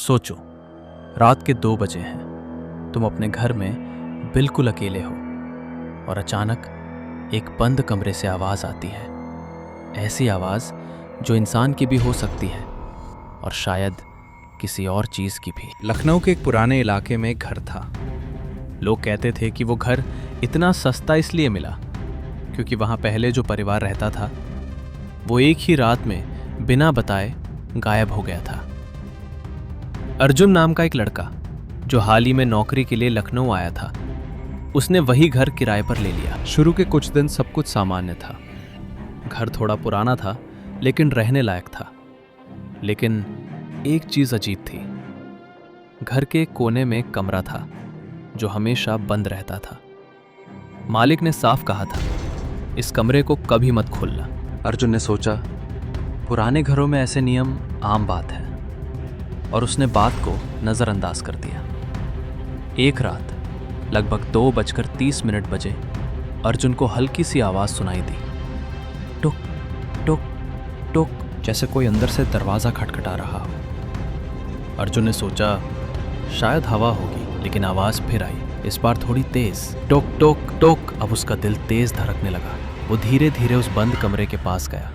सोचो, रात के 2 बजे हैं, तुम अपने घर में बिल्कुल अकेले हो और अचानक एक बंद कमरे से आवाज़ आती है। ऐसी आवाज़ जो इंसान की भी हो सकती है और शायद किसी और चीज़ की भी। लखनऊ के एक पुराने इलाके में एक घर था। लोग कहते थे कि वो घर इतना सस्ता इसलिए मिला क्योंकि वहाँ पहले जो परिवार रहता था वो एक ही रात में बिना बताए गायब हो गया था। अर्जुन नाम का एक लड़का जो हाल ही में नौकरी के लिए लखनऊ आया था, उसने वही घर किराए पर ले लिया। शुरू के कुछ दिन सब कुछ सामान्य था। घर थोड़ा पुराना था लेकिन रहने लायक था। लेकिन एक चीज अजीब थी। घर के कोने में एक कमरा था जो हमेशा बंद रहता था। मालिक ने साफ कहा था, इस कमरे को कभी मत खोलना। अर्जुन ने सोचा, पुराने घरों में ऐसे नियम आम बात है, और उसने बात को नजरअंदाज कर दिया। एक रात लगभग 2:30 बजे अर्जुन को हल्की सी आवाज सुनाई दी, टुक टुक टुक, जैसे कोई अंदर से दरवाजा खटखटा रहा हो। अर्जुन ने सोचा शायद हवा होगी, लेकिन आवाज फिर आई, इस बार थोड़ी तेज, टुक टुक टुक। अब उसका दिल तेज धड़कने लगा। वो धीरे धीरे उस बंद कमरे के पास गया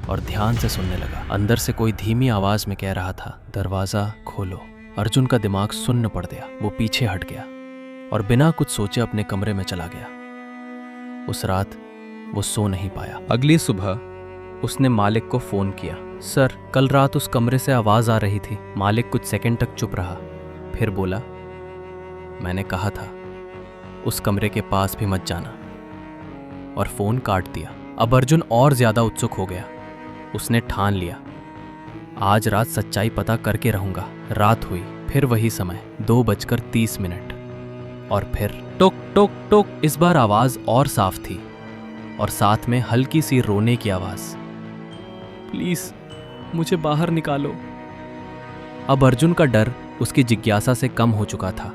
और ध्यान से सुनने लगा। अंदर से कोई धीमी आवाज में कह रहा था, दरवाजा खोलो। अर्जुन का दिमाग सुन्न पड़ गया। वो पीछे हट गया और बिना कुछ सोचे अपने कमरे में चला गया। उस रात वो सो नहीं पाया। अगली सुबह उसने मालिक को फोन किया, सर कल रात उस कमरे से आवाज आ रही थी। मालिक कुछ सेकंड तक चुप रहा, फिर बोला, मैंने कहा था उस कमरे के पास भी मत जाना, और फोन काट दिया। अब अर्जुन और ज्यादा उत्सुक हो गया। उसने ठान लिया, आज रात सच्चाई पता करके रहूंगा। रात हुई, फिर वही समय, 2:30, और फिर टुक टुक टुक। इस बार आवाज और साफ थी और साथ में हल्की सी रोने की आवाज, प्लीज मुझे बाहर निकालो। अब अर्जुन का डर उसकी जिज्ञासा से कम हो चुका था।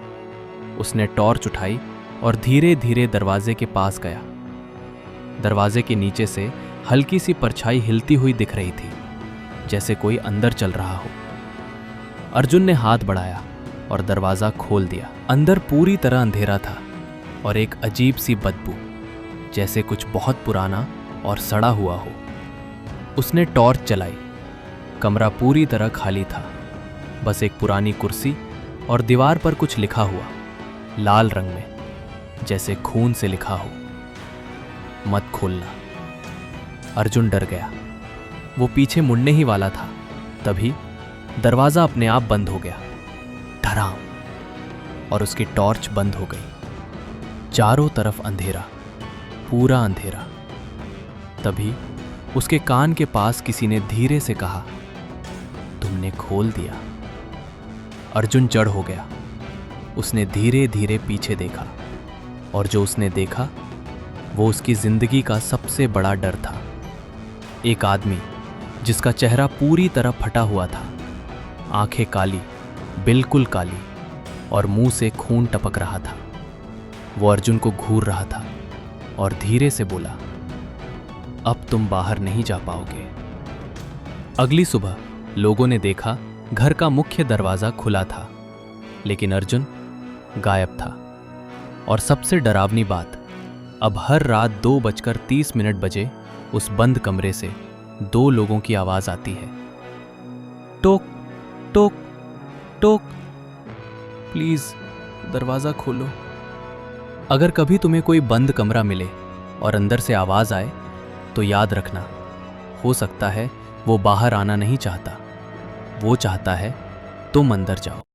उसने टॉर्च उठाई और धीरे धीरे दरवाजे के पास गया। दरवाजे के नीचे से हल्की सी परछाई हिलती हुई दिख रही थी, जैसे कोई अंदर चल रहा हो। अर्जुन ने हाथ बढ़ाया और दरवाजा खोल दिया। अंदर पूरी तरह अंधेरा था और एक अजीब सी बदबू, जैसे कुछ बहुत पुराना और सड़ा हुआ हो। उसने टॉर्च जलाई। कमरा पूरी तरह खाली था, बस एक पुरानी कुर्सी और दीवार पर कुछ लिखा हुआ, लाल रंग में, जैसे खून से लिखा हो, मत खोलना। अर्जुन डर गया। वो पीछे मुड़ने ही वाला था, तभी दरवाजा अपने आप बंद हो गया, धड़ाम, और उसकी टॉर्च बंद हो गई। चारों तरफ अंधेरा, पूरा अंधेरा। तभी उसके कान के पास किसी ने धीरे से कहा, तुमने खोल दिया। अर्जुन जड़ हो गया। उसने धीरे धीरे पीछे देखा, और जो उसने देखा वो उसकी जिंदगी का सबसे बड़ा डर था। एक आदमी जिसका चेहरा पूरी तरह फटा हुआ था, आंखें काली, बिल्कुल काली, और मुंह से खून टपक रहा था। वो अर्जुन को घूर रहा था और धीरे से बोला, अब तुम बाहर नहीं जा पाओगे। अगली सुबह लोगों ने देखा घर का मुख्य दरवाजा खुला था, लेकिन अर्जुन गायब था। और सबसे डरावनी बात, अब हर रात 2:30 बजे उस बंद कमरे से 2 लोगों की आवाज आती है, टोक टोक टोक, प्लीज दरवाजा खोलो। अगर कभी तुम्हें कोई बंद कमरा मिले और अंदर से आवाज आए तो याद रखना, हो सकता है वो बाहर आना नहीं चाहता, वो चाहता है तुम अंदर जाओ।